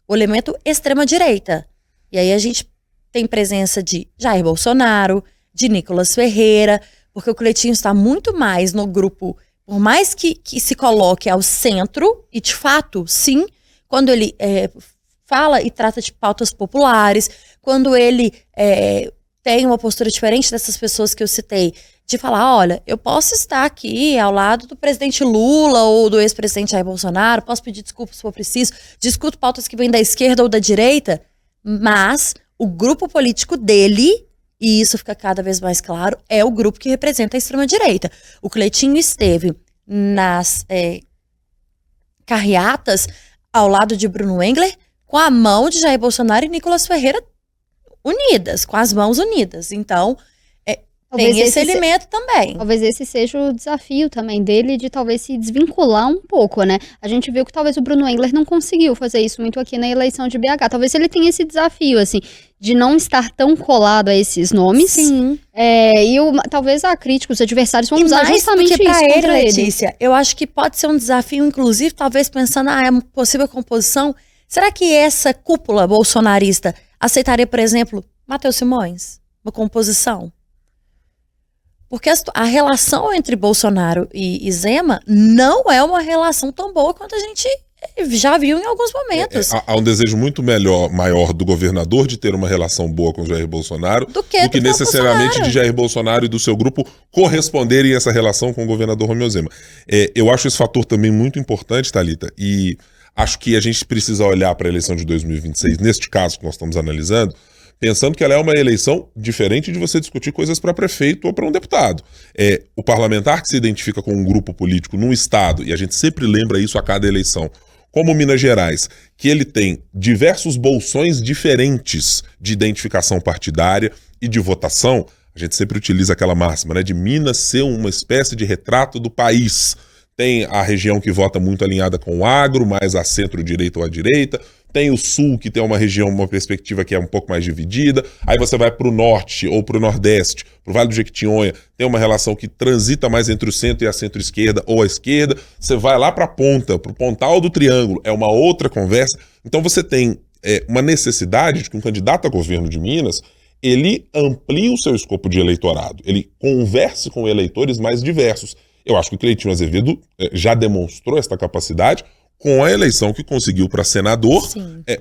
Speaker 3: O elemento extrema-direita. E aí a gente tem presença de Jair Bolsonaro, de Nicolas Ferreira, porque o Cleitinho está muito mais no grupo, por mais que se coloque ao centro, e de fato, sim, quando ele fala e trata de pautas populares, quando ele tem uma postura diferente dessas pessoas que eu citei, de falar, olha, eu posso estar aqui ao lado do presidente Lula ou do ex-presidente Jair Bolsonaro, posso pedir desculpas se for preciso, discuto pautas que vêm da esquerda ou da direita, mas o grupo político dele, e isso fica cada vez mais claro, é o grupo que representa a extrema-direita. O Cleitinho esteve nas carreatas ao lado de Bruno Engler, com a mão de Jair Bolsonaro e Nicolas Ferreira unidas, com as mãos unidas. Então, tem esse elemento também.
Speaker 4: Talvez esse seja o desafio também dele, de talvez se desvincular um pouco, né? A gente viu que talvez o Bruno Engler não conseguiu fazer isso muito aqui na eleição de BH. Talvez ele tenha esse desafio, assim, de não estar tão colado a esses nomes.
Speaker 3: Sim.
Speaker 4: Talvez a crítica, os adversários vão usar justamente isso
Speaker 3: pra
Speaker 4: contra ele.
Speaker 3: Letícia, eu acho que pode ser um desafio, inclusive, talvez pensando, é uma possível composição. Será que essa cúpula bolsonarista aceitaria, por exemplo, Matheus Simões, uma composição? Porque a relação entre Bolsonaro e Zema não é uma relação tão boa quanto a gente já viu em alguns momentos.
Speaker 1: Há um desejo muito maior do governador de ter uma relação boa com Jair Bolsonaro do que necessariamente de Jair Bolsonaro e do seu grupo corresponderem a essa relação com o governador Romeu Zema. Eu acho esse fator também muito importante, Thalita, e acho que a gente precisa olhar para a eleição de 2026, neste caso que nós estamos analisando, pensando que ela é uma eleição diferente de você discutir coisas para prefeito ou para um deputado. O parlamentar que se identifica com um grupo político num estado, e a gente sempre lembra isso a cada eleição, como Minas Gerais, que ele tem diversos bolsões diferentes de identificação partidária e de votação, a gente sempre utiliza aquela máxima, né, de Minas ser uma espécie de retrato do país. Tem a região que vota muito alinhada com o agro, mais a centro-direita ou à direita. Tem o sul, que tem uma região, uma perspectiva que é um pouco mais dividida. Aí você vai para o norte ou para o nordeste, para o Vale do Jequitinhonha, tem uma relação que transita mais entre o centro e a centro-esquerda ou a esquerda. Você vai lá para a ponta, para o pontal do triângulo, é uma outra conversa. Então você tem uma necessidade de que um candidato a governo de Minas, ele amplie o seu escopo de eleitorado, ele converse com eleitores mais diversos. Eu acho que o Cleitinho Azevedo já demonstrou esta capacidade com a eleição que conseguiu para senador,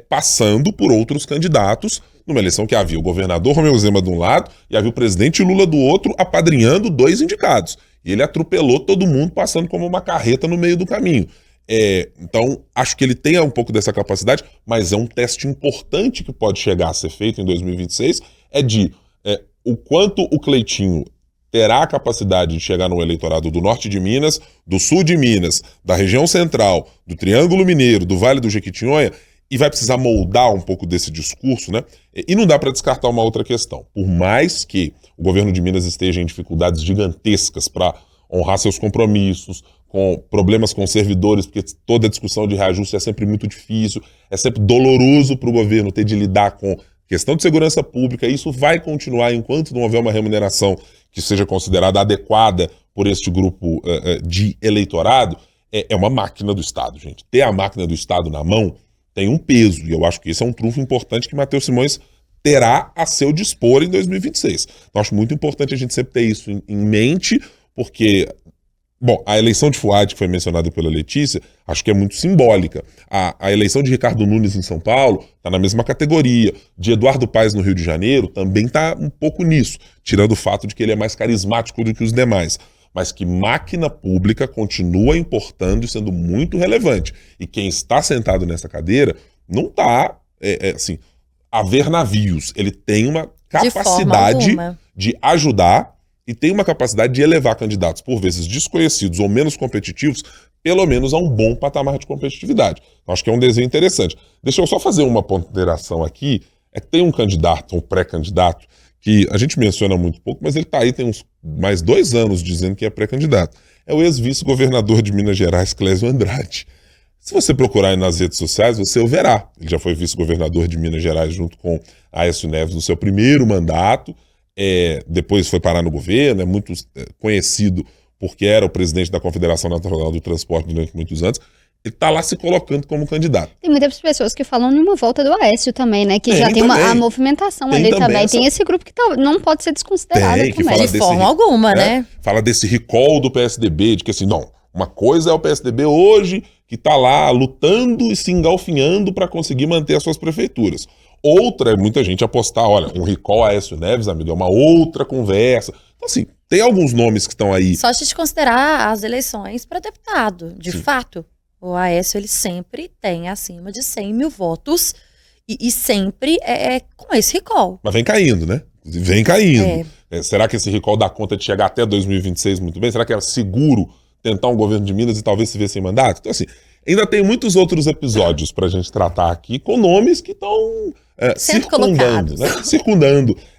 Speaker 1: passando por outros candidatos, numa eleição que havia o governador Romeu Zema de um lado e havia o presidente Lula do outro, apadrinhando 2 indicados. E ele atropelou todo mundo, passando como uma carreta no meio do caminho. Então, acho que ele tem um pouco dessa capacidade, mas é um teste importante que pode chegar a ser feito em 2026, o quanto o Cleitinho terá a capacidade de chegar no eleitorado do norte de Minas, do sul de Minas, da região central, do Triângulo Mineiro, do Vale do Jequitinhonha, e vai precisar moldar um pouco desse discurso, né? E não dá para descartar uma outra questão. Por mais que o governo de Minas esteja em dificuldades gigantescas para honrar seus compromissos, com problemas com servidores, porque toda a discussão de reajuste é sempre muito difícil, é sempre doloroso para o governo ter de lidar com questão de segurança pública, e isso vai continuar enquanto não houver uma remuneração que seja considerada adequada por este grupo de eleitorado. É uma máquina do Estado, gente. Ter a máquina do Estado na mão tem um peso, e eu acho que esse é um trunfo importante que Matheus Simões terá a seu dispor em 2026. Então, acho muito importante a gente sempre ter isso em mente, porque, a eleição de Fuad, que foi mencionada pela Letícia, acho que é muito simbólica. A eleição de Ricardo Nunes em São Paulo está na mesma categoria. De Eduardo Paes no Rio de Janeiro também está um pouco nisso, tirando o fato de que ele é mais carismático do que os demais. Mas que máquina pública continua importando e sendo muito relevante. E quem está sentado nessa cadeira não está, a ver navios. Ele tem uma capacidade de ajudar e tem uma capacidade de elevar candidatos, por vezes desconhecidos ou menos competitivos, pelo menos a um bom patamar de competitividade. Então, acho que é um desenho interessante. Deixa eu só fazer uma ponderação aqui. Que tem um candidato, um pré-candidato, que a gente menciona muito pouco, mas ele está aí tem mais 2 anos dizendo que é pré-candidato. É o ex-vice-governador de Minas Gerais, Clésio Andrade. Se você procurar aí nas redes sociais, você o verá. Ele já foi vice-governador de Minas Gerais junto com Aécio Neves no seu primeiro mandato, depois foi parar no governo, é muito conhecido porque era o presidente da Confederação Nacional do Transporte durante muitos anos. Ele está lá se colocando como candidato.
Speaker 4: Tem muitas pessoas que falam numa volta do Aécio também, né? Que já tem a movimentação
Speaker 1: tem
Speaker 4: ali também.
Speaker 1: Essa...
Speaker 4: Tem esse grupo que não pode ser desconsiderado também.
Speaker 3: Fala de forma alguma, né?
Speaker 1: Fala desse recall do PSDB, de que assim, não, uma coisa é o PSDB hoje, que está lá lutando e se engalfinhando para conseguir manter as suas prefeituras. Outra é muita gente apostar, olha, um recall a Aécio Neves, amigo, é uma outra conversa. Então, assim, tem alguns nomes que estão aí.
Speaker 3: Só a gente considerar as eleições para deputado, de fato. O Aécio, ele sempre tem acima de 100 mil votos e sempre com esse recall.
Speaker 1: Mas vem caindo, né? Vem caindo. Será que esse recall dá conta de chegar até 2026 muito bem? Será que era seguro tentar um governo de Minas e talvez se ver sem mandato? Então, assim, ainda tem muitos outros episódios pra gente tratar aqui com nomes que estão circundando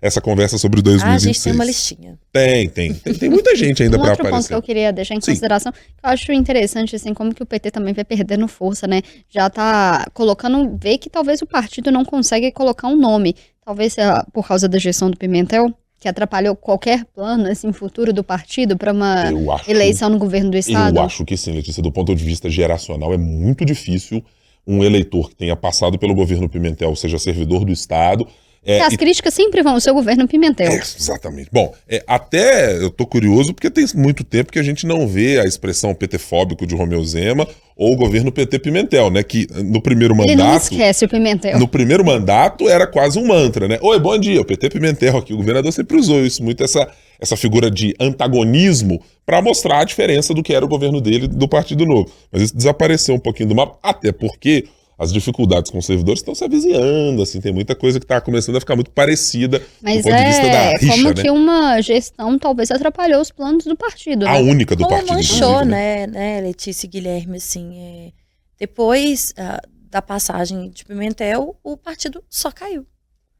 Speaker 1: essa conversa sobre 2026.
Speaker 3: A gente tem uma listinha.
Speaker 1: Tem muita gente ainda pra aparecer.
Speaker 4: Outro ponto que eu queria deixar em consideração, que eu acho interessante, assim, como que o PT também vai perdendo força, né? Já tá colocando, vê que talvez o partido não consegue colocar um nome. Talvez seja por causa da gestão do Pimentel, que atrapalhou qualquer plano, assim, futuro do partido para uma eleição no governo do estado?
Speaker 1: Eu acho que sim, Letícia. Do ponto de vista geracional, é muito difícil um eleitor que tenha passado pelo governo Pimentel, seja servidor do estado...
Speaker 4: as críticas sempre vão ao seu governo Pimentel.
Speaker 1: Exatamente. Bom, até eu tô curioso porque tem muito tempo que a gente não vê a expressão PT-fóbico de Romeu Zema ou o governo PT Pimentel, né? Que no primeiro mandato...
Speaker 4: Ele não esquece o Pimentel.
Speaker 1: No primeiro mandato era quase um mantra, né? Oi, bom dia, o PT Pimentel aqui. O governador sempre usou isso, muito essa figura de antagonismo para mostrar a diferença do que era o governo dele do Partido Novo. Mas isso desapareceu um pouquinho do mapa, até porque as dificuldades com os servidores estão se avizinhando, assim, tem muita coisa que está começando a ficar muito parecida do ponto de vista da rixa,
Speaker 4: como
Speaker 1: né?
Speaker 4: que uma gestão talvez atrapalhou os planos do partido, né?
Speaker 1: A única do partido,
Speaker 3: manchou, né, Letícia e Guilherme, assim, depois da passagem de Pimentel, o partido só caiu.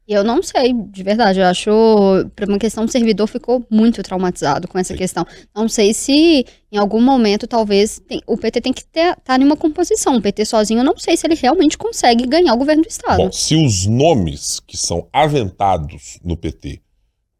Speaker 4: E eu não sei, de verdade, eu acho, para uma questão, o servidor ficou muito traumatizado com essa questão. Não sei se em algum momento, talvez, o PT tem que estar em uma composição. O PT sozinho, eu não sei se ele realmente consegue ganhar o governo do estado.
Speaker 1: Bom, se os nomes que são aventados no PT,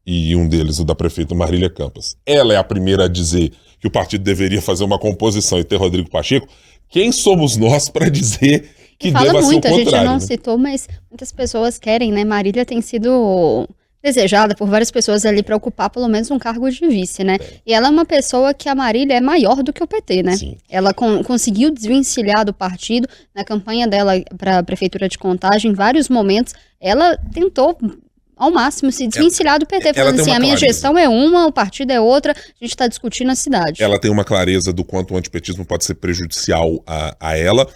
Speaker 1: e um deles, o da prefeita Marília Campos, ela é a primeira a dizer que o partido deveria fazer uma composição e ter Rodrigo Pacheco, quem somos nós para dizer que
Speaker 4: fala
Speaker 1: deva
Speaker 4: muito,
Speaker 1: ser o contrário?
Speaker 4: A gente não
Speaker 1: né?
Speaker 4: citou, mas muitas pessoas querem, né? Marília tem sido desejada por várias pessoas ali para ocupar pelo menos um cargo de vice, né? E ela é uma pessoa que a Marília é maior do que o PT, né?
Speaker 1: Sim.
Speaker 4: Ela conseguiu desvencilhar do partido na campanha dela para a prefeitura de Contagem, em vários momentos. Ela tentou ao máximo se desvencilhar do PT, falando assim, a minha gestão é uma, o partido é outra, a gente está discutindo a cidade.
Speaker 1: Ela tem uma clareza do quanto o antipetismo pode ser prejudicial a ela,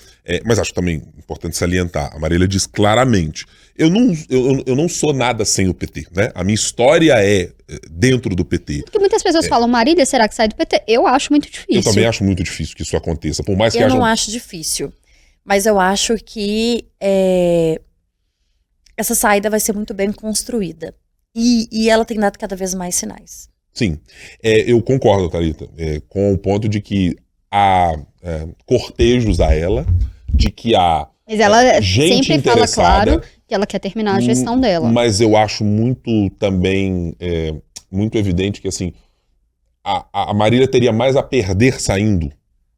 Speaker 1: mas acho também importante salientar, a Marília diz claramente, eu não sou nada sem o PT, né? A minha história é dentro do PT.
Speaker 4: Porque muitas pessoas falam, Marília, será que sai do PT? Eu acho muito difícil.
Speaker 1: Eu também acho muito difícil que isso aconteça, por mais que
Speaker 3: eu
Speaker 1: haja...
Speaker 3: não acho difícil, mas eu acho que essa saída vai ser muito bem construída. E ela tem dado cada vez mais sinais.
Speaker 1: Sim, eu concordo, Thalita, com o ponto de que há cortejos a ela, de que há
Speaker 4: mas ela
Speaker 1: gente
Speaker 4: sempre fala
Speaker 1: interessada,
Speaker 4: claro que ela quer terminar a gestão dela.
Speaker 1: Mas eu acho muito também, muito evidente que assim, a Marília teria mais a perder saindo,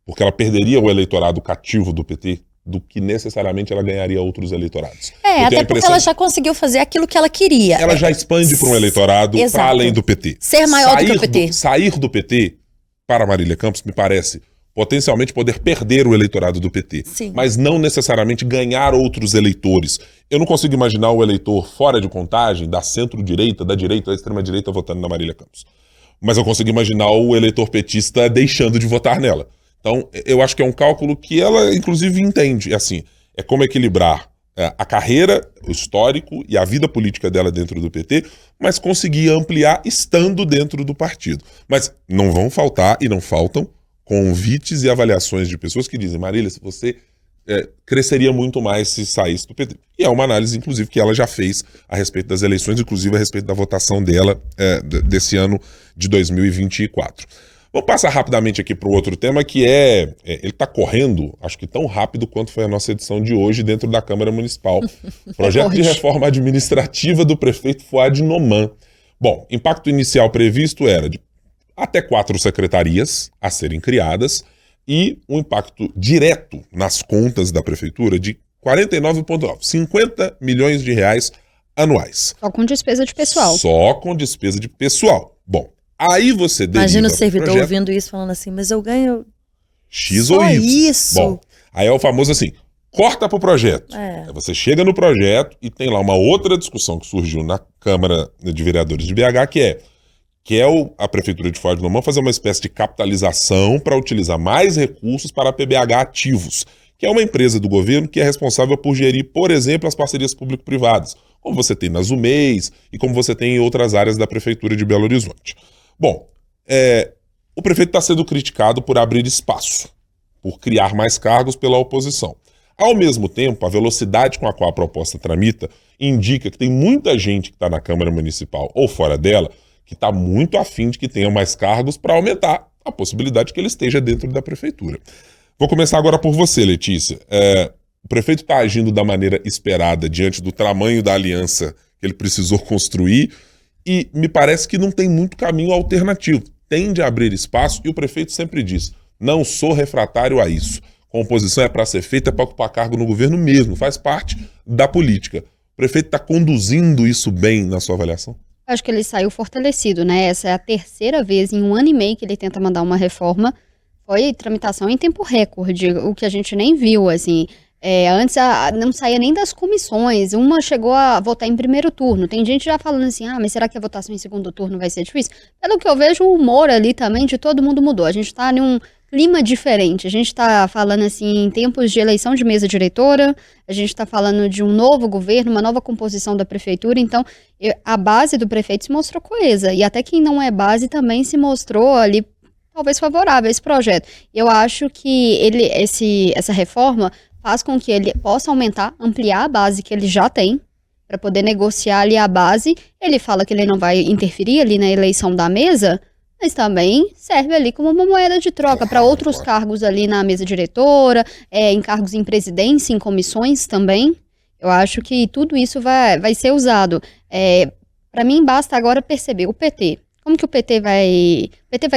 Speaker 1: porque ela perderia o eleitorado cativo do PT, do que necessariamente ela ganharia outros eleitorados.
Speaker 3: Até porque ela já conseguiu fazer aquilo que ela queria.
Speaker 1: Ela já expande para um eleitorado para além do PT.
Speaker 3: Ser maior do que o PT.
Speaker 1: Sair do PT para Marília Campos, me parece, potencialmente poder perder o eleitorado do PT.
Speaker 3: Sim.
Speaker 1: Mas não necessariamente ganhar outros eleitores. Eu não consigo imaginar o eleitor fora de Contagem, da centro-direita, da direita, da extrema-direita, votando na Marília Campos. Mas eu consigo imaginar o eleitor petista deixando de votar nela. Então, eu acho que é um cálculo que ela, inclusive, entende. Assim, é como equilibrar a carreira, o histórico e a vida política dela dentro do PT, mas conseguir ampliar estando dentro do partido. Mas não vão faltar, e não faltam, convites e avaliações de pessoas que dizem, Marília, se você cresceria muito mais se saísse do PT. E é uma análise, inclusive, que ela já fez a respeito das eleições, inclusive a respeito da votação dela desse ano de 2024. Vou passar rapidamente aqui para o outro tema, que ele está correndo, acho que tão rápido quanto foi a nossa edição de hoje dentro da Câmara Municipal. Projeto de reforma administrativa do prefeito Fouad Noman. Bom, impacto inicial previsto era de até 4 secretarias a serem criadas e um impacto direto nas contas da prefeitura de 49,9, 50 milhões de reais anuais.
Speaker 4: Só com despesa de pessoal.
Speaker 1: Só com despesa de pessoal. Bom, aí você deriva
Speaker 3: Imagina o servidor
Speaker 1: projeto,
Speaker 3: ouvindo isso, falando assim, mas eu ganho
Speaker 1: X
Speaker 3: só
Speaker 1: ou Y.
Speaker 3: isso.
Speaker 1: Bom, aí é o famoso assim, corta pro projeto. Aí você chega no projeto e tem lá uma outra discussão que surgiu na Câmara de Vereadores de BH, que é a Prefeitura de Fouad Noman fazer uma espécie de capitalização para utilizar mais recursos para a PBH Ativos, que é uma empresa do governo que é responsável por gerir, por exemplo, as parcerias público-privadas, como você tem na Zumeis e como você tem em outras áreas da Prefeitura de Belo Horizonte. Bom, o prefeito está sendo criticado por abrir espaço, por criar mais cargos pela oposição. Ao mesmo tempo, a velocidade com a qual a proposta tramita indica que tem muita gente que está na Câmara Municipal ou fora dela que está muito afim de que tenham mais cargos para aumentar a possibilidade que ele esteja dentro da prefeitura. Vou começar agora por você, Letícia. O prefeito está agindo da maneira esperada diante do tamanho da aliança que ele precisou construir e me parece que não tem muito caminho alternativo. Tende a abrir espaço e o prefeito sempre diz, não sou refratário a isso. Composição é para ser feita, é para ocupar cargo no governo mesmo, faz parte da política. O prefeito está conduzindo isso bem na sua avaliação?
Speaker 4: Acho que ele saiu fortalecido, né? Essa é a terceira vez em 1 ano e meio que ele tenta mandar uma reforma. Foi tramitação em tempo recorde, o que a gente nem viu, assim. Antes não saía nem das comissões, uma chegou a votar em primeiro turno. Tem gente já falando assim, mas será que a votação em segundo turno vai ser difícil? Pelo que eu vejo, o humor ali também de todo mundo mudou. A gente está em um clima diferente. A gente está falando assim em tempos de eleição de mesa diretora, a gente está falando de um novo governo, uma nova composição da prefeitura, então a base do prefeito se mostrou coesa, e até quem não é base também se mostrou ali talvez favorável a esse projeto. Eu acho que essa reforma faz com que ele possa ampliar a base que ele já tem, para poder negociar ali a base. Ele fala que ele não vai interferir ali na eleição da mesa, mas também serve ali como uma moeda de troca para outros cargos ali na mesa diretora, em cargos em presidência, em comissões também. Eu acho que tudo isso vai ser usado. Para mim, basta agora perceber o PT. Como que o PT vai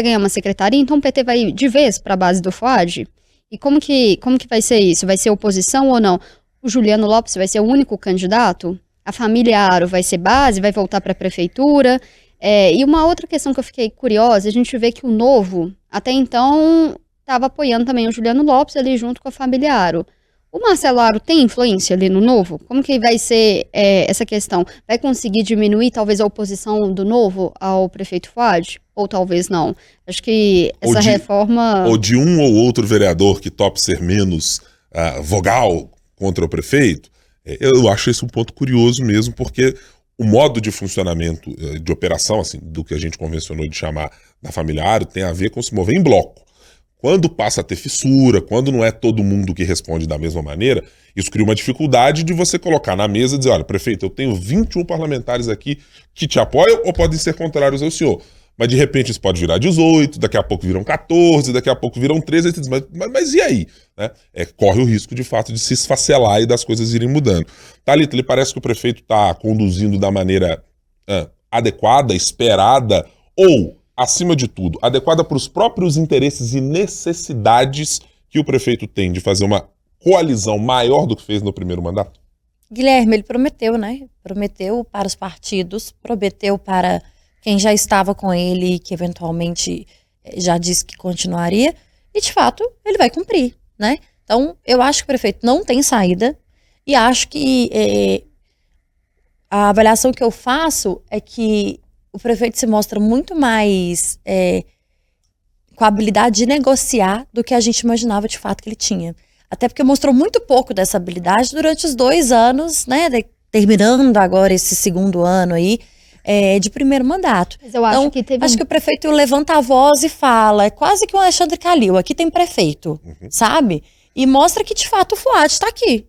Speaker 4: ganhar uma secretaria? Então o PT vai de vez para a base do Fouad? E como que vai ser isso? Vai ser oposição ou não? O Juliano Lopes vai ser o único candidato? A família Aro vai ser base? Vai voltar para a prefeitura? E uma outra questão que eu fiquei curiosa, a gente vê que o Novo, até então, estava apoiando também o Juliano Lopes ali junto com a família Aro. O Marcelo Aro tem influência ali no Novo? Como que vai ser essa questão? Vai conseguir diminuir talvez a oposição do Novo ao prefeito Fouad? Ou talvez não? Acho que essa reforma...
Speaker 1: Ou de um ou outro vereador que tope ser menos vogal contra o prefeito? Eu acho esse um ponto curioso mesmo, porque o modo de funcionamento de operação, assim, do que a gente convencionou de chamar da família Aro, tem a ver com se mover em bloco. Quando passa a ter fissura, quando não é todo mundo que responde da mesma maneira, isso cria uma dificuldade de você colocar na mesa e dizer, olha, prefeito, eu tenho 21 parlamentares aqui que te apoiam ou podem ser contrários ao senhor. Mas de repente isso pode virar 18, daqui a pouco viram 14, daqui a pouco viram 13, aí você diz, mas e aí? Né? Corre o risco de fato de se esfacelar e das coisas irem mudando. Thalita, lhe parece que o prefeito está conduzindo da maneira adequada, esperada ou, acima de tudo, adequada para os próprios interesses e necessidades que o prefeito tem de fazer uma coalizão maior do que fez no primeiro mandato?
Speaker 3: Guilherme, ele prometeu, né? Prometeu para os partidos, prometeu para quem já estava com ele, que eventualmente já disse que continuaria, e de fato ele vai cumprir, né? Então eu acho que o prefeito não tem saída, e acho que a avaliação que eu faço é que o prefeito se mostra muito mais com a habilidade de negociar do que a gente imaginava de fato que ele tinha. Até porque mostrou muito pouco dessa habilidade durante os 2 anos, né? Terminando agora esse segundo ano aí, de primeiro mandato.
Speaker 4: Mas eu acho que
Speaker 3: acho que o prefeito levanta a voz e fala, é quase que um Alexandre Calil, aqui tem prefeito, sabe? E mostra que de fato o Fouad está aqui.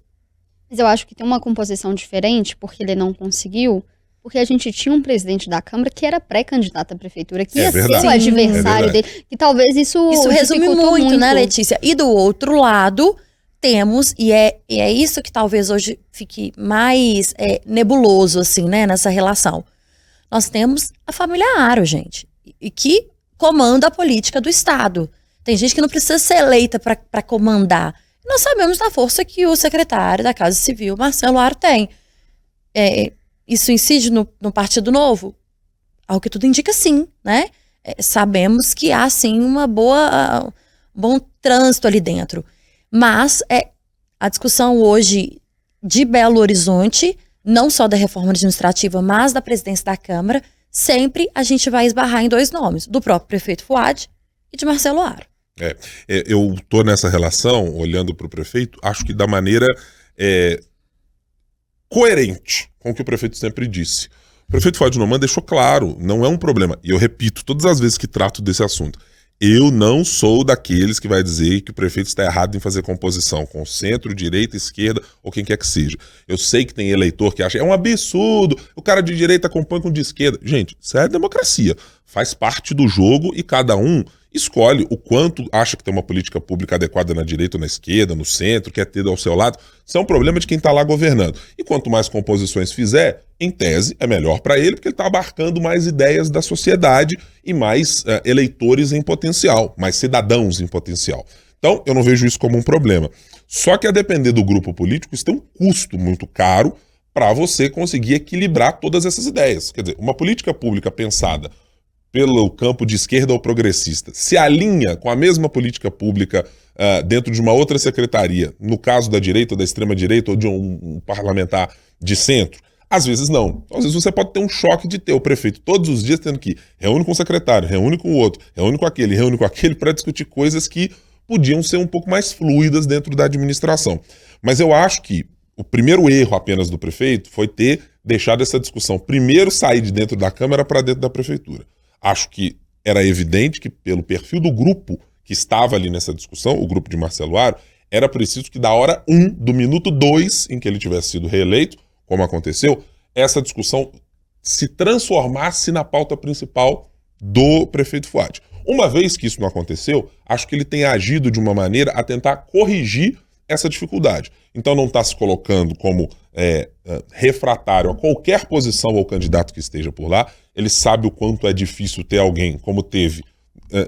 Speaker 4: Mas eu acho que tem uma composição diferente, porque ele não conseguiu, porque a gente tinha um presidente da Câmara que era pré-candidato à prefeitura, que ia ser o
Speaker 1: É
Speaker 4: adversário dele, que talvez isso
Speaker 3: resume muito, né, Letícia? E do outro lado, temos, e é isso que talvez hoje fique mais nebuloso, assim, né, nessa relação. Nós temos a família Aro, gente, e que comanda a política do Estado. Tem gente que não precisa ser eleita para comandar. Nós sabemos da força que o secretário da Casa Civil, Marcelo Aro, tem. Isso incide no Partido Novo? Ao que tudo indica, sim, né? Sabemos que há, sim, um bom trânsito ali dentro. Mas a discussão hoje de Belo Horizonte, não só da reforma administrativa, mas da presidência da Câmara, sempre a gente vai esbarrar em 2 nomes, do próprio prefeito Fuad e de Marcelo Aro.
Speaker 1: Eu tô nessa relação, olhando para o prefeito, acho que da maneira coerente com o que o prefeito sempre disse. O prefeito Fuad Noman deixou claro, não é um problema. E eu repito, todas as vezes que trato desse assunto, eu não sou daqueles que vai dizer que o prefeito está errado em fazer composição com centro, direita, esquerda ou quem quer que seja. Eu sei que tem eleitor que acha, é um absurdo, o cara de direita compõe com o de esquerda. Gente, isso é democracia. Faz parte do jogo e cada um escolhe o quanto acha que tem uma política pública adequada na direita ou na esquerda, no centro, quer ter ao seu lado. Isso é um problema de quem está lá governando. E quanto mais composições fizer, em tese, é melhor para ele, porque ele está abarcando mais ideias da sociedade e mais eleitores em potencial, mais cidadãos em potencial. Então, eu não vejo isso como um problema. Só que a depender do grupo político, isso tem um custo muito caro para você conseguir equilibrar todas essas ideias. Quer dizer, uma política pública pensada pelo campo de esquerda ou progressista, se alinha com a mesma política pública dentro de uma outra secretaria, no caso da direita ou da extrema-direita ou de um parlamentar de centro? Às vezes não. Às vezes você pode ter um choque de ter o prefeito todos os dias tendo que reúne com o secretário, reúne com o outro, reúne com aquele para discutir coisas que podiam ser um pouco mais fluidas dentro da administração. Mas eu acho que o primeiro erro apenas do prefeito foi ter deixado essa discussão primeiro sair de dentro da Câmara para dentro da prefeitura. Acho que era evidente que, pelo perfil do grupo que estava ali nessa discussão, o grupo de Marcelo Aro, era preciso que da hora 1, do minuto 2 em que ele tivesse sido reeleito, como aconteceu, essa discussão se transformasse na pauta principal do prefeito Fuad. Uma vez que isso não aconteceu, acho que ele tem agido de uma maneira a tentar corrigir essa dificuldade. Então não está se colocando como refratário a qualquer posição ou candidato que esteja por lá. Ele sabe o quanto é difícil ter alguém, como teve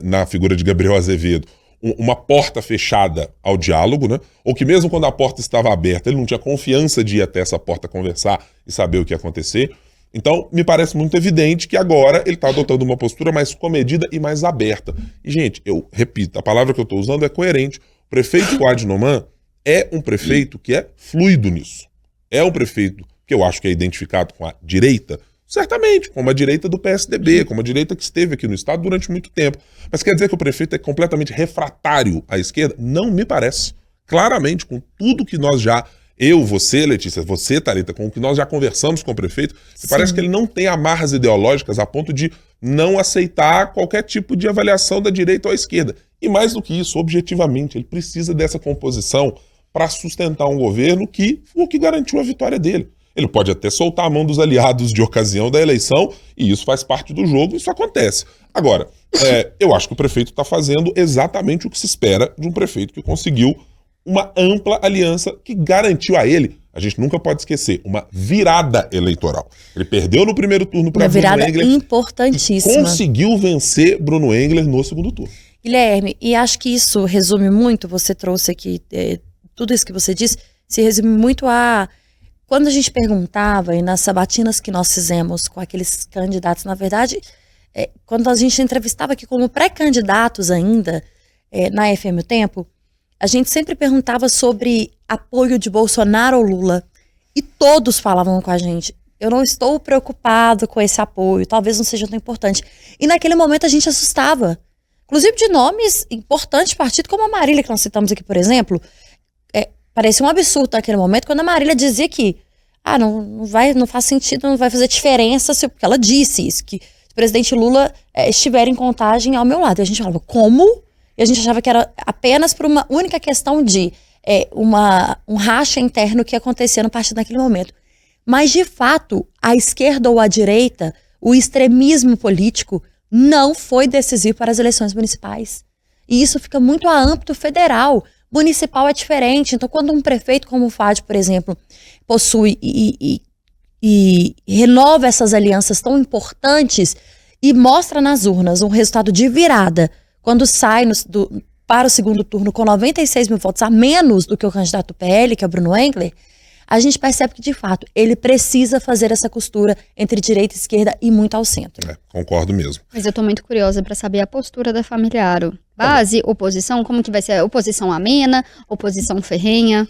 Speaker 1: na figura de Gabriel Azevedo, uma porta fechada ao diálogo, né? Ou que mesmo quando a porta estava aberta, ele não tinha confiança de ir até essa porta conversar e saber o que ia acontecer. Então, me parece muito evidente que agora ele está adotando uma postura mais comedida e mais aberta. E, gente, eu repito, a palavra que eu estou usando é coerente. O prefeito Fuad Noman é um prefeito que é fluido nisso. É um prefeito que eu acho que é identificado com a direita, certamente, como a direita do PSDB, como a direita que esteve aqui no estado durante muito tempo. Mas quer dizer que o prefeito é completamente refratário à esquerda? Não me parece. Claramente, com tudo que nós já... Eu, você, Letícia, você, Thalita, com o que nós já conversamos com o prefeito, me parece que ele não tem amarras ideológicas a ponto de não aceitar qualquer tipo de avaliação da direita ou à esquerda. E mais do que isso, objetivamente, ele precisa dessa composição para sustentar um governo que foi o que garantiu a vitória dele. Ele pode até soltar a mão dos aliados de ocasião da eleição, e isso faz parte do jogo, isso acontece. Agora, eu acho que o prefeito está fazendo exatamente o que se espera de um prefeito que conseguiu uma ampla aliança que garantiu a ele, a gente nunca pode esquecer, uma virada eleitoral. Ele perdeu no primeiro turno para Bruno Engler. Uma virada
Speaker 3: importantíssima.
Speaker 1: E conseguiu vencer Bruno Engler no segundo turno.
Speaker 3: Guilherme, e acho que isso resume muito, você trouxe aqui, tudo isso que você disse, se resume muito a... Quando a gente perguntava, e nas sabatinas que nós fizemos com aqueles candidatos, na verdade, quando a gente entrevistava aqui como pré-candidatos ainda, na FM O Tempo, a gente sempre perguntava sobre apoio de Bolsonaro ou Lula. E todos falavam com a gente, eu não estou preocupado com esse apoio, talvez não seja tão importante. E naquele momento a gente assustava. Inclusive de nomes importantes de partido, como a Marília, que nós citamos aqui, por exemplo. Parecia um absurdo naquele momento, quando a Marília dizia que não faz sentido, não vai fazer diferença, porque ela disse isso, que se o presidente Lula estiver em contagem ao meu lado. E a gente falava, como? E a gente achava que era apenas por uma única questão de um racha interno que acontecia no partido naquele momento. Mas, de fato, a esquerda ou a direita, o extremismo político, não foi decisivo para as eleições municipais. E isso fica muito a âmbito federal. Municipal é diferente. Então, quando um prefeito como o Fadi, por exemplo, possui e renova essas alianças tão importantes e mostra nas urnas um resultado de virada, quando sai para o segundo turno com 96 mil votos a menos do que o candidato do PL, que é o Bruno Engler, a gente percebe que, de fato, ele precisa fazer essa costura entre direita e esquerda e muito ao centro.
Speaker 1: Concordo mesmo.
Speaker 4: Mas eu tô muito curiosa para saber a postura da família Aro. Base, oposição, como que vai ser? Oposição amena, oposição ferrenha?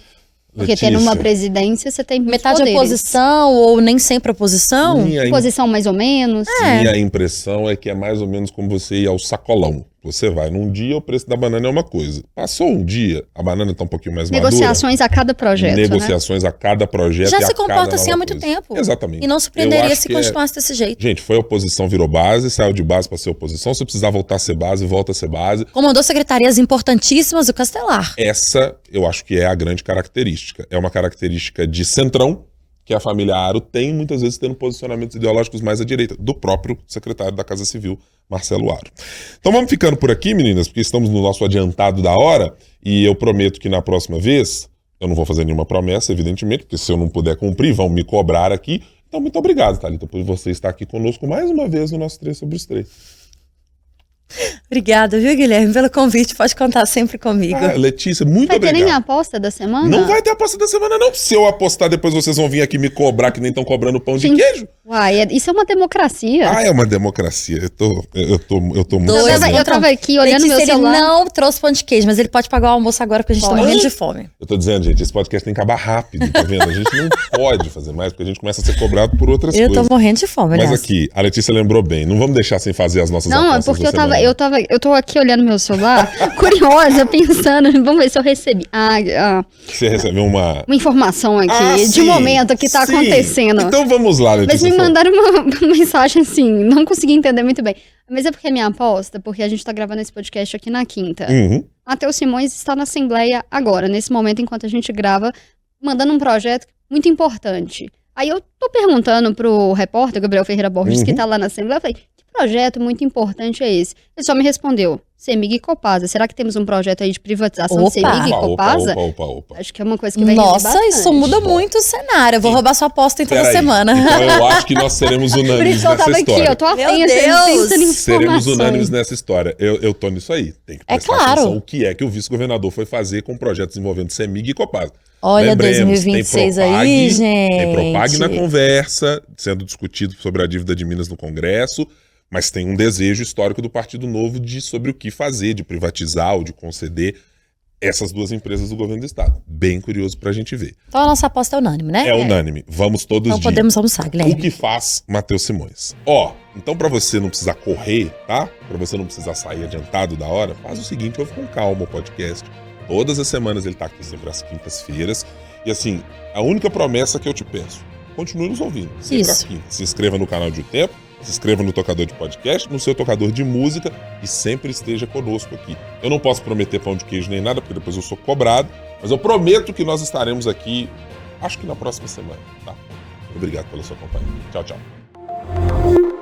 Speaker 4: Porque
Speaker 1: Letícia,
Speaker 4: tendo uma presidência, você tem
Speaker 3: metade
Speaker 4: poderes.
Speaker 3: Oposição ou nem sempre oposição?
Speaker 4: Oposição mais ou menos.
Speaker 1: Minha impressão é que é mais ou menos como você ir ao sacolão. Você vai num dia, o preço da banana é uma coisa. Passou um dia, a banana está um pouquinho mais
Speaker 4: Negociações a cada projeto,
Speaker 1: Negociações a cada projeto.
Speaker 3: Já se comporta assim há muito tempo.
Speaker 1: Exatamente.
Speaker 3: E não surpreenderia se continuasse desse jeito.
Speaker 1: Gente, foi oposição, virou base, saiu de base para ser oposição. Se precisar voltar a ser base, volta a ser base.
Speaker 3: Comandou secretarias importantíssimas do Castelar.
Speaker 1: Essa, eu acho que é a grande característica. É uma característica de centrão, que a família Aro tem, muitas vezes tendo posicionamentos ideológicos mais à direita, do próprio secretário da Casa Civil, Marcelo Aro. Então vamos ficando por aqui, meninas, porque estamos no nosso adiantado da hora, e eu prometo que na próxima vez, eu não vou fazer nenhuma promessa, evidentemente, porque se eu não puder cumprir, vão me cobrar aqui. Então muito obrigado, Thalita, por você estar aqui conosco mais uma vez no nosso 3 sobre os 3.
Speaker 3: Obrigada, viu, Guilherme, pelo convite. Pode contar sempre comigo.
Speaker 1: Letícia, muito obrigado.
Speaker 4: Vai ter nem a aposta da semana?
Speaker 1: Não vai ter aposta da semana, não. Se eu apostar, depois vocês vão vir aqui me cobrar que nem estão cobrando pão de queijo.
Speaker 4: Uai, isso é uma democracia.
Speaker 1: É uma democracia. Eu tô muito...
Speaker 4: Eu tava aqui olhando
Speaker 3: Letícia,
Speaker 4: meu celular.
Speaker 3: Ele não trouxe pão de queijo, mas ele pode pagar o almoço agora porque a gente tá morrendo de fome.
Speaker 1: Eu tô dizendo, gente, esse podcast tem que acabar rápido, tá vendo? A gente não pode fazer mais, porque a gente começa a ser cobrado por outras coisas.
Speaker 3: Eu tô morrendo de fome, aliás.
Speaker 1: Mas aqui, a Letícia lembrou bem. Não vamos deixar sem fazer as nossas apostas.
Speaker 4: Não, é porque eu tô aqui olhando meu celular, curiosa, pensando, vamos ver se eu recebi.
Speaker 1: Você recebeu uma
Speaker 4: informação aqui, de um momento que tá acontecendo.
Speaker 1: Então vamos lá, Letícia.
Speaker 4: Mas me mandaram uma mensagem assim, não consegui entender muito bem. Mas é porque é minha aposta, porque a gente tá gravando esse podcast aqui na quinta. Matheus Simões está na Assembleia agora, nesse momento, enquanto a gente grava, mandando um projeto muito importante. Aí eu tô perguntando pro repórter, Gabriel Ferreira Borges, que tá lá na Assembleia, eu falei, que projeto muito importante é esse? Ele só me respondeu, CEMIG e Copasa. Será que temos um projeto aí de privatização de CEMIG e Copasa?
Speaker 1: Opa.
Speaker 4: Acho que é uma coisa que vai
Speaker 3: Nossa, isso muda muito o cenário. Eu vou roubar sua aposta em toda semana.
Speaker 1: Então eu acho que nós seremos unânimes nessa história.
Speaker 4: Aqui, eu tô afim,
Speaker 1: seremos unânimes nessa história. Eu tô nisso aí. Tem que prestar atenção o que é que o vice-governador foi fazer com projetos envolvendo CEMIG e Copasa.
Speaker 3: Olha, lembremos, 2026 aí, gente.
Speaker 1: Tem Propag na conversa, sendo discutido sobre a dívida de Minas no Congresso, mas tem um desejo histórico do Partido Novo sobre o que fazer, de privatizar ou de conceder essas duas empresas do governo do Estado. Bem curioso pra gente ver.
Speaker 3: Então a nossa aposta é unânime, né?
Speaker 1: É unânime. Vamos todos
Speaker 3: então podemos almoçar, Guilherme.
Speaker 1: O que faz Matheus Simões? Então pra você não precisar correr, tá? Pra você não precisar sair adiantado da hora, faz o seguinte, ouve com calma o podcast. Todas as semanas ele tá aqui sempre às quintas-feiras. E assim, a única promessa que eu te peço, continue nos ouvindo. Sempre às quintas. Se inscreva no canal de O Tempo, se inscreva no tocador de podcast, no seu tocador de música e sempre esteja conosco aqui. Eu não posso prometer pão de queijo nem nada, porque depois eu sou cobrado, mas eu prometo que nós estaremos aqui, acho que na próxima semana, tá? Obrigado pela sua companhia. Tchau, tchau.